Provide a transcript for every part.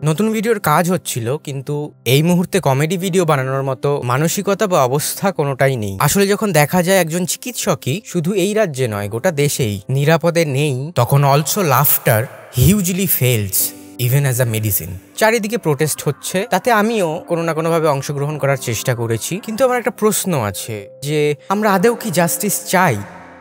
নতুন ভিডিওর কাজ হচ্ছিল, কিন্তু এই মুহূর্তে কমেডি ভিডিও বানানোর মতো মানসিকতা বা অবস্থা কোনোটাই নেই। আসলে যখন দেখা যায় একজন চিকিৎসকই শুধু এই রাজ্যে নয় গোটা দেশেই নিরাপদে নেই, তখন also laughter hugely fails even as a medicine. চারিদিকে প্রোটেস্ট হচ্ছে, তাতে আমিও কোনো না কোনোভাবে অংশগ্রহণ করার চেষ্টা করেছি। কিন্তু আমার একটা প্রশ্ন আছে যে আমরা আদৌ কি জাস্টিস চাই?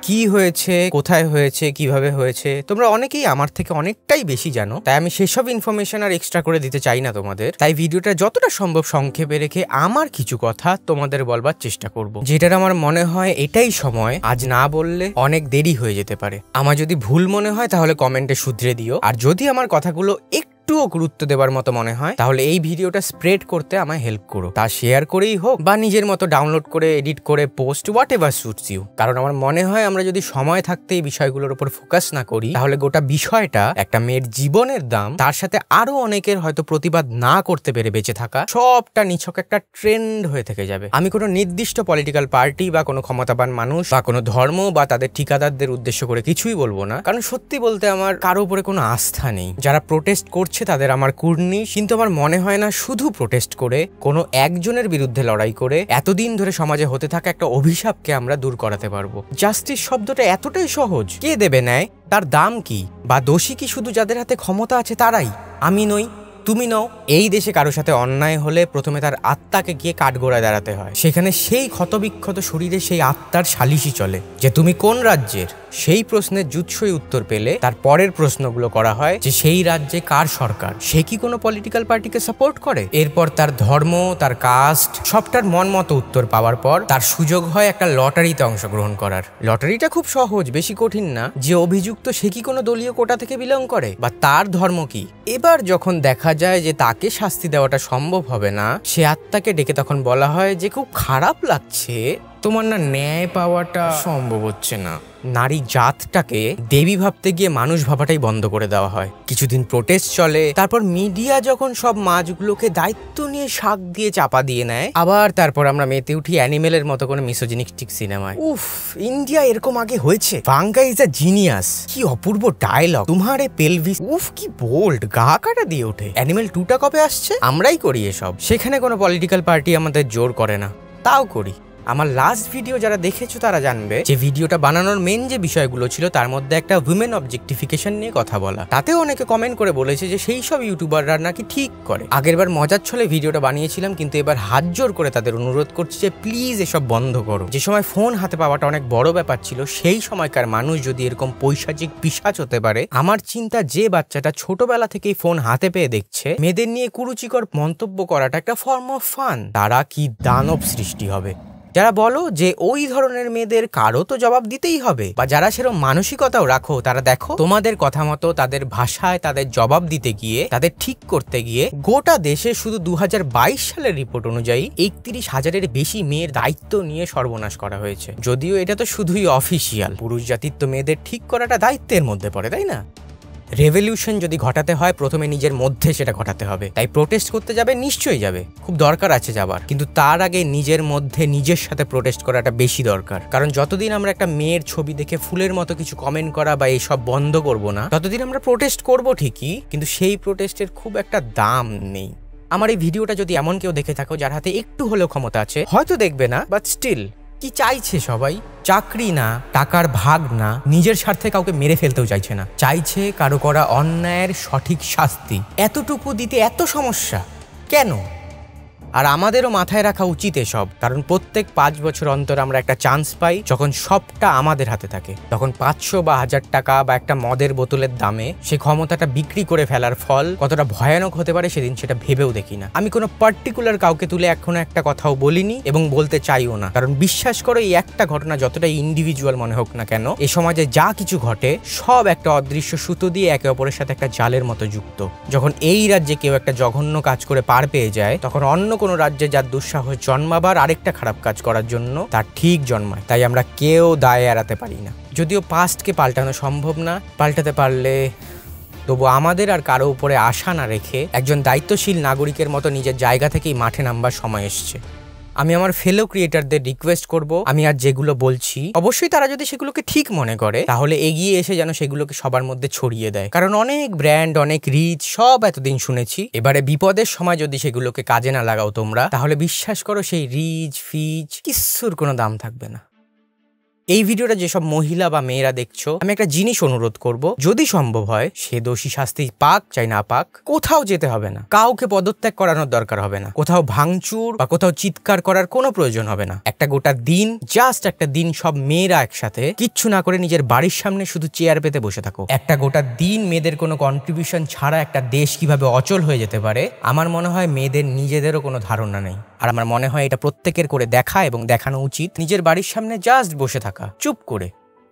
কি হয়েছে, কোথায় হয়েছে, কিভাবে হয়েছে, তোমরা অনেকেই আমার থেকে অনেকটাই বেশি জানো, তাই আমি সেসব ইনফরমেশন আর এক্সট্রা করে দিতে চাই না তোমাদের। তাই ভিডিওটা যতটা সম্ভব সংক্ষেপে রেখে আমার কিছু কথা তোমাদের বলবার চেষ্টা করব, যেটার আমার মনে হয় এটাই সময়, আজ না বললে অনেক দেরি হয়ে যেতে পারে। আমার যদি ভুল মনে হয় তাহলে কমেন্টে শুধরে দিও, আর যদি আমার কথাগুলো একটুও গুরুত্ব দেবার মতো মনে হয় তাহলে এই ভিডিওটা স্প্রেড করতে আমায় হেল্প করো। তা শেয়ার করেই হোক বা নিজের মতো ডাউনলোড করে এডিট করে post, whatever suits you. কারণ আমার মনে হয় আমরা যদি সময় থাকতে এই বিষয়গুলোর উপর ফোকাস না করি তাহলে গোটা বিষয়টা, একটা মেয়ের জীবনের দাম, তার সাথে আরো অনেকের হয়তো প্রতিবাদ না করতে পেরে বেঁচে থাকা, সবটা নিছক একটা ট্রেন্ড হয়ে থেকে যাবে। আমি কোনো নির্দিষ্ট পলিটিক্যাল পার্টি বা কোনো ক্ষমতাবান মানুষ বা কোনো ধর্ম বা তাদের ঠিকাদারদের উদ্দেশ্য করে কিছুই বলবো না, কারণ সত্যি বলতে আমার কারো উপরে কোনো আস্থা নেই। যারা প্রোটেস্ট করছে তাদের আমার কুর্নিশ, কিন্তু আমার মনে হয় না শুধু প্রোটেস্ট করে, কোনো একজনের বিরুদ্ধে লড়াই করে এতদিন ধরে সমাজে হতে থাকা একটা অভিশাপকে আমরা দূর করাতে পারবো। জাস্টিস শব্দটা এতটাই সহজ, কে দেবে ন্যায়, তার দাম কি, বা দোষী কি শুধু যাদের হাতে ক্ষমতা আছে তারাই? আমি নই, তুমি নও। এই দেশে কারোর সাথে অন্যায় হলে প্রথমে তার আত্মাকে গিয়ে কাঠগোড়ায় দাঁড়াতে হয়, সেখানে সেই ক্ষতবিক্ষত শরীরে সেই আত্মার সালিশি চলে যে তুমি কোন রাজ্যের। সেই প্রশ্নের জুৎসই উত্তর পেলে তার পরের প্রশ্নগুলো করা হয় যে সেই রাজ্যে কার সরকার, সে কি কোনো পলিটিক্যাল পার্টিকে সাপোর্ট করে। এরপর তার ধর্ম, তার কাস্ট, সবটার মন মতো উত্তর পাওয়ার পর তার সুযোগ হয় একটা লটারিতে অংশগ্রহণ করার। লটারিটা খুব সহজ, বেশি কঠিন না। যে অভিযুক্ত সে কি কোনো দলীয় কোটা থেকে বিলং করে, বা তার ধর্ম কি। এবার যখন দেখা যায় যে তাকে শাস্তি দেওয়াটা সম্ভব হবে না, সে আত্মাকে ডেকে তখন বলা হয় যে খুব খারাপ লাগছে, তোমার না ন্যায় পাওয়াটা সম্ভব হচ্ছে না। নারী জাতটাকে দেবী ভাবতে গিয়ে মানুষ ভাবাটাই বন্ধ করে দেওয়া হয়। কিছুদিন প্রোটেস্ট চলে, তারপর মিডিয়া যখন সব মাছগুলোকে দায়িত্ব নিয়ে শাক দিয়ে চাপা দিয়ে নেয়, আবার তারপর আমরা মেতে উঠি অ্যানিমেলের মতো কোনো মিসোজিনিস্টিক সিনেমায়। উফ, ইন্ডিয়া এরকম আগে হয়েছে? ভাঙ্গা ইজ আ জিনিয়াস। কি অপূর্ব ডায়লগ, তোমারে পেলভিস, উফ কি বোল্ড, গা কাটা দিয়ে ওঠে। অ্যানিমেল 2টা কবে আসছে? আমরাই করি এসব। সেখানে কোনো পলিটিক্যাল পার্টি আমাদের জোর করে না, তাও করি। আমার লাস্ট ভিডিও যারা দেখেছো তারা জানবে যে ভিডিওটা বানানোর মেন যে বিষয়গুলো ছিল তার মধ্যে একটা উইমেন অবজেক্টিফিকেশন নিয়ে কথা বলা। তাতেও অনেকে কমেন্ট করে বলেছে যে সেই সব ইউটিউবাররা নাকি ঠিক করে। আগেরবার মজার ছলে ভিডিওটা বানিয়েছিলাম, কিন্তু এবার হাত জোর করে তাদের অনুরোধ করছি যে প্লিজ এসব বন্ধ করো। যে সময় ফোন হাতে পাওয়াটা অনেক বড় ব্যাপার ছিল, সেই সময়কার মানুষ যদি এরকম পৈশাচিক পিশাচ হতে পারে, আমার চিন্তা যে বাচ্চাটা ছোটবেলা থেকেই ফোন হাতে পেয়ে দেখছে, মেয়েদের নিয়ে কুরুচিকর মন্তব্য করাটা একটা ফর্ম অফ ফান, তারা কি দানব সৃষ্টি হবে। যারা বলো যে ওই ধরনের মেয়েদের কারো তো জবাব দিতেই হবে, বা যারা সেরকম মানসিকতাও রাখো, তারা দেখো তোমাদের কথা মতো তাদের ভাষায় তাদের জবাব দিতে গিয়ে, তাদের ঠিক করতে গিয়ে গোটা দেশে শুধু 2022 সালের রিপোর্ট অনুযায়ী 31,000-এর বেশি মেয়ের দায়িত্ব নিয়ে সর্বনাশ করা হয়েছে। যদিও এটা তো শুধুই অফিসিয়াল, পুরুষ জাতির তো মেয়েদের ঠিক করাটা দায়িত্বের মধ্যে পড়ে, তাই না? রেভলিউশন যদি ঘটাতে হয় প্রথমে নিজের মধ্যে সেটা ঘটাতে হবে। তাই প্রোটেস্ট করতে যাবে, নিশ্চয়ই যাবে, খুব দরকার আছে যাবার, কিন্তু তার আগে নিজের মধ্যে নিজের সাথে প্রোটেস্ট করাটা বেশি দরকার। কারণ যতদিন আমরা একটা মেয়ের ছবি দেখে ফুলের মতো কিছু কমেন্ট করা বা এইসব বন্ধ করব না, ততদিন আমরা প্রোটেস্ট করব ঠিকই, কিন্তু সেই প্রোটেস্টের খুব একটা দাম নেই। আমার এই ভিডিওটা যদি এমন কেউ দেখে থাকো যার হাতে একটু হলেও ক্ষমতা আছে, হয়তো দেখবে না, বাট স্টিল কি চাইছে সবাই? চাকরি না, টাকার ভাগ না, নিজের স্বার্থে কাউকে মেরে ফেলতেও চাইছে না, চাইছে কারো করা অন্যায়ের সঠিক শাস্তি। এতটুকু দিতে এত সমস্যা কেন? আর আমাদেরও মাথায় রাখা উচিত এসব, কারণ প্রত্যেক 5 বছর অন্তর আমরা একটা চান্স পাই, যখন সবটা আমাদের হাতে থাকে, তখন 500 বা 1000 টাকা বা একটা মদের বোতলের দামে সে ক্ষমতাটা বিক্রি করে ফেলার ফল কতটা ভয়ানক হতে পারে সেদিন সেটা ভেবেও দেখি না। আমি কোনো পার্টিকুলার কাউকে তুলে এখনো একটা কথাও বলিনি এবং বলতে চাইও না, কারণ বিশ্বাস করো এই একটা ঘটনা যতটাই ইন্ডিভিজুয়াল মনে হোক না কেন, এ সমাজে যা কিছু ঘটে সব একটা অদৃশ্য সুতো দিয়ে একে অপরের সাথে একটা জালের মতো যুক্ত। যখন এই রাজ্যে কেউ একটা জঘন্য কাজ করে পার পেয়ে যায়, তখন অন্য কোনো রাজ্যে যার দুঃসাহস জন্মাবার আরেকটা খারাপ কাজ করার জন্য তার ঠিক জন্মায়। তাই আমরা কেউ দায় এড়াতে পারি না। যদিও পাস্টকে পাল্টানো সম্ভব না, পাল্টাতে পারলে তবু আমাদের আর কারো উপরে আশা না রেখে একজন দায়িত্বশীল নাগরিকের মতো নিজের জায়গা থেকেই মাঠে নামবার সময় এসছে। আমি আমার ফেলো ক্রিয়েটারদের রিকোয়েস্ট করব, আমি আর যেগুলো বলছি অবশ্যই তারা যদি সেগুলোকে ঠিক মনে করে তাহলে এগিয়ে এসে যেন সেগুলোকে সবার মধ্যে ছড়িয়ে দেয়। কারণ অনেক ব্র্যান্ড, অনেক রিচ সব এতদিন শুনেছি, এবারে বিপদের সময় যদি সেগুলোকে কাজে না লাগাও তোমরা, তাহলে বিশ্বাস করো সেই রিচ ফিচ কিচ্ছুর কোনো দাম থাকবে না। এই ভিডিওটা যেসব মহিলা বা মেয়েরা দেখছো, আমি একটা জিনিস অনুরোধ করব, যদি সম্ভব হয় সে দোষী শাস্তি পাক চাই না পাক, কোথাও যেতে হবে না, কাউকে পদত্যাগ করানোর দরকার হবে না, কোথাও ভাঙচুর বা কোথাও চিৎকার করার কোনো প্রয়োজন হবে না। একটা গোটা দিন, জাস্ট একটা দিন সব মেয়েরা একসাথে কিচ্ছু না করে নিজের বাড়ির সামনে শুধু চেয়ার পেতে বসে থাকো। একটা গোটা দিন মেয়েদের কোনো কন্ট্রিবিউশন ছাড়া একটা দেশ কিভাবে অচল হয়ে যেতে পারে, আমার মনে হয় মেয়েদের নিজেদেরও কোনো ধারণা নেই। আর আমার মনে হয় এটা প্রত্যেকের করে দেখা এবং দেখানো উচিত, নিজের বাড়ির সামনে জাস্ট বসে থাকা চুপ করে,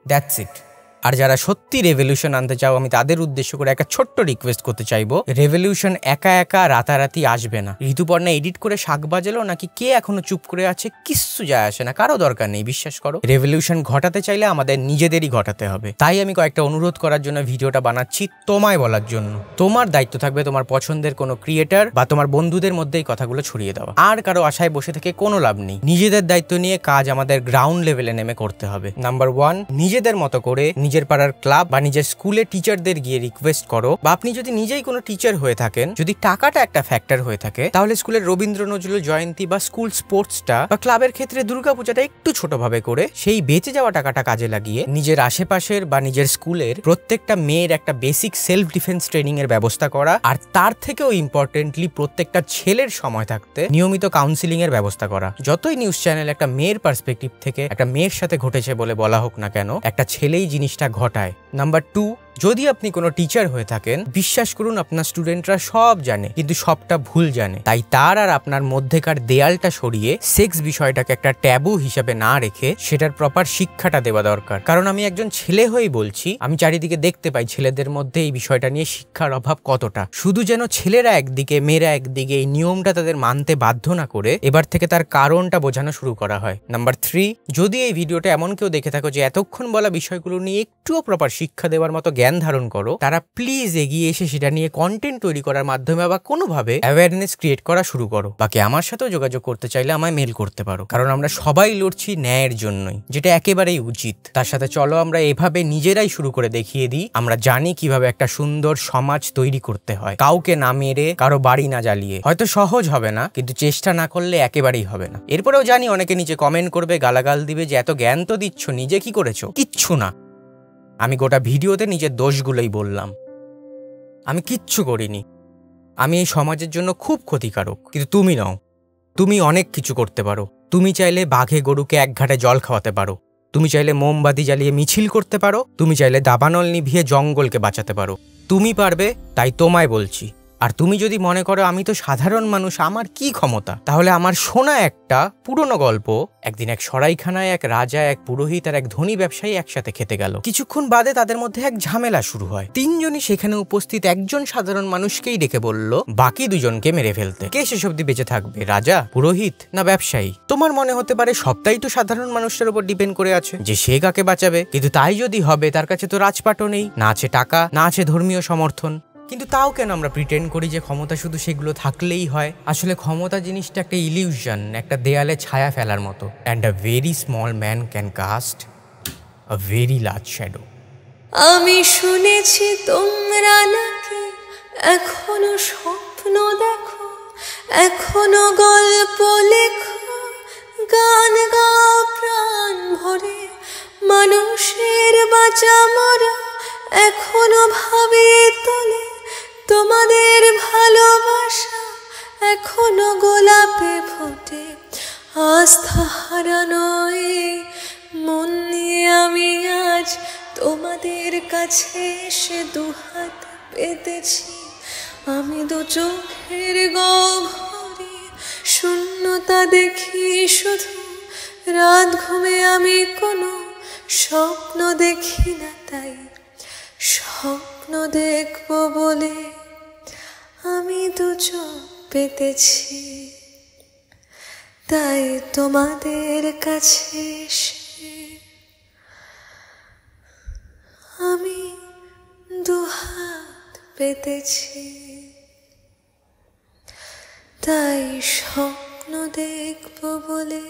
দ্যাটস ইট। আর যারা সত্যি রেভলিউশন আনতে চাও, আমি তাদের উদ্দেশ্য করে একটা ছোট্ট রিকোয়েস্ট করতে চাইবো, রেভলিউশন একা একা রাতারাতি আসবে না। ঋতুপর্ণা এডিট করে শাক বাজালো নাকি কে এখনো চুপ করে আছে কিচ্ছু যায় আসে না, কারো দরকার নেই, বিশ্বাস করো। রেভলিউশন ঘটাতে চাইলে আমাদের নিজেদেরই ঘটাতে হবে। তাই আমি কয়েকটা অনুরোধ করার জন্য ভিডিওটা বানাচ্ছি, তোমায় বলার জন্য। তোমার দায়িত্ব থাকবে তোমার পছন্দের কোনো ক্রিয়েটার বা তোমার বন্ধুদের মধ্যে এই কথাগুলো ছড়িয়ে দেওয়া। আর কারো আশায় বসে থেকে কোনো লাভ নেই, নিজেদের দায়িত্ব নিয়ে কাজ আমাদের গ্রাউন্ড লেভেলে নেমে করতে হবে। নাম্বার 1, নিজেদের মতো করে নিজের পাড়ার ক্লাব বা নিজের স্কুলে টিচারদের গিয়ে রিকোয়েস্ট করো, বা আপনি যদি নিজেই কোনো টিচার হয়ে থাকেন, যদি টাকাটা একটা ফ্যাক্টর হয়ে থাকে, তাহলে স্কুলের রবীন্দ্র নজরুল জয়ন্তী বা স্কুল স্পোর্টসটা বা ক্লাবের ক্ষেত্রে দুর্গাপূজাটা একটু ছোটভাবে করে সেই বেঁচে যাওয়া টাকাটা কাজে লাগিয়ে নিজের আশেপাশের বা নিজের স্কুলের প্রত্যেকটা মেয়ের একটা বেসিক সেলফ ডিফেন্স ট্রেনিং এর ব্যবস্থা করা, আর তার থেকেও ইম্পর্টেন্টলি প্রত্যেকটা ছেলের সময় থাকতে নিয়মিত কাউন্সিলিং এর ব্যবস্থা করা। যতই নিউজ চ্যানেল একটা মেয়ের পার্সপেক্টিভ থেকে একটা মেয়ের সাথে ঘটেছে বলে বলা হোক না কেন, একটা ছেলেই জিনিসটা ঘটায়। নাম্বার 2, যদি আপনি কোনো টিচার হয়ে থাকেন, বিশ্বাস করুন আপনার স্টুডেন্টরা সব জানে কিন্তু সবটা ভুল জানে। তাই তার আর আপনার মধ্যেকার দেয়ালটা সরিয়ে সেক্স বিষয়টাকে একটা ট্যাবু হিসেবে না রেখে সেটার প্রপার শিক্ষাটা দেওয়া দরকার। কারণ আমি একজন ছেলে হয়েই বলছি, আমি চারিদিকে দেখতে পাই ছেলেদের মধ্যে এই বিষয়টা নিয়ে শিক্ষার অভাব কতটা। শুধু যেন ছেলেরা একদিকে মেয়েরা একদিকে এই নিয়মটা তাদের মানতে বাধ্য না করে এবার থেকে তার কারণটা বোঝানো শুরু করা হয়। নাম্বার 3, যদি এই ভিডিওটা এমন কেউ দেখে থাকো যে এতক্ষণ বলা বিষয়গুলো নিয়ে একটুও প্রপার শিক্ষা দেওয়ার মতো জ্ঞান ধারণ করো, তারা প্লিজ এগিয়ে এসে সেটা নিয়ে কন্টেন্ট তৈরি করার মাধ্যমে বা কোনোভাবে অ্যাওয়ারনেস ক্রিয়েট করা শুরু করো। বাকি আমার সাথেও যোগাযোগ করতে চাইলে আমায় মেল করতে পারো, কারণ আমরা সবাই লড়ছি ন্যায়ের জন্যই, যেটা একেবারেই উচিত। তার সাথে চলো আমরা এভাবে নিজেরাই শুরু করে দেখিয়ে দিই, আমরা জানি কিভাবে একটা সুন্দর সমাজ তৈরি করতে হয়, কাউকে না মেরে, কারো বাড়ি না জ্বালিয়ে। হয়তো সহজ হবে না, কিন্তু চেষ্টা না করলে একেবারেই হবে না। এরপরেও জানি অনেকে নিচে কমেন্ট করবে, গালাগাল দিবে যে এত জ্ঞান তো দিচ্ছ, নিজে কি করেছো? কিচ্ছু না, আমি গোটা ভিডিওতে নিজের দোষগুলোই বললাম, আমি কিচ্ছু করিনি। আমি এই সমাজের জন্য খুব ক্ষতিকারক, কিন্তু তুমি নও। তুমি অনেক কিছু করতে পারো। তুমি চাইলে বাঘে গরুকে এক ঘাটে জল খাওয়াতে পারো, তুমি চাইলে মোমবাতি জ্বালিয়ে মিছিল করতে পারো, তুমি চাইলে দাবানল নিভিয়ে জঙ্গলকে বাঁচাতে পারো। তুমি পারবে, তাই তোমায় বলছি। আর তুমি যদি মনে করো আমি তো সাধারণ মানুষ, আমার কি ক্ষমতা, তাহলে আমার শোনা একটা পুরনো গল্প, একদিন এক সরাইখানায় এক রাজা, এক পুরোহিত আর এক ধনী ব্যবসায়ী একসাথে খেতে গেল। কিছুক্ষণ বাদে তাদের মধ্যে এক ঝামেলা শুরু হয়। তিনজনই সেখানে উপস্থিত একজন সাধারণ মানুষকেই ডেকে বলল বাকি দুজনকে মেরে ফেলতে। কে শেষ অবধি বেঁচে থাকবে, রাজা, পুরোহিত না ব্যবসায়ী? তোমার মনে হতে পারে সবটাই তো সাধারণ মানুষের উপর ডিপেন্ড করে আছে যে সে কাকে বাঁচাবে, কিন্তু তাই যদি হবে তার কাছে তো রাজপাটও নেই, না আছে টাকা, না আছে ধর্মীয় সমর্থন। কিন্তু তাও কেন আমরা প্রিটেন্ড করি যে ক্ষমতা শুধু সেগুলো থাকলেই হয়? আসলে ক্ষমতা জিনিসটা একটা ইলিউশন, একটা দেয়ালে ছায়া ফেলার মতো। And a very small man can cast a very large shadow. আমি শুনেছি তোমরা নাকি এখনো স্বপ্ন দেখো, এখনো গল্প লেখো, গান গাও প্রাণ ভরে, মানুষের বাঁচা মরা এখনো ভাবে তোলে, তোমাদের ভালোবাসা এখনো গোলাপে ফোটে। আস্থা হারানো এই মন নিয়ে আমি আজ তোমাদের কাছে এসে দুহাত পেতেছি। আমি দু চোখের গহ্বরে শূন্যতা দেখি শুধু, রাত ঘুমে আমি কোনো স্বপ্ন দেখি না, তাই স্বপ্ন দেখব বলে আমি দু চোখ পেতেছি। তাই তোমাদের কাছে এসে আমি দুহাত পেতেছি, তাই স্বপ্ন স্বপ্ন দেখব বলে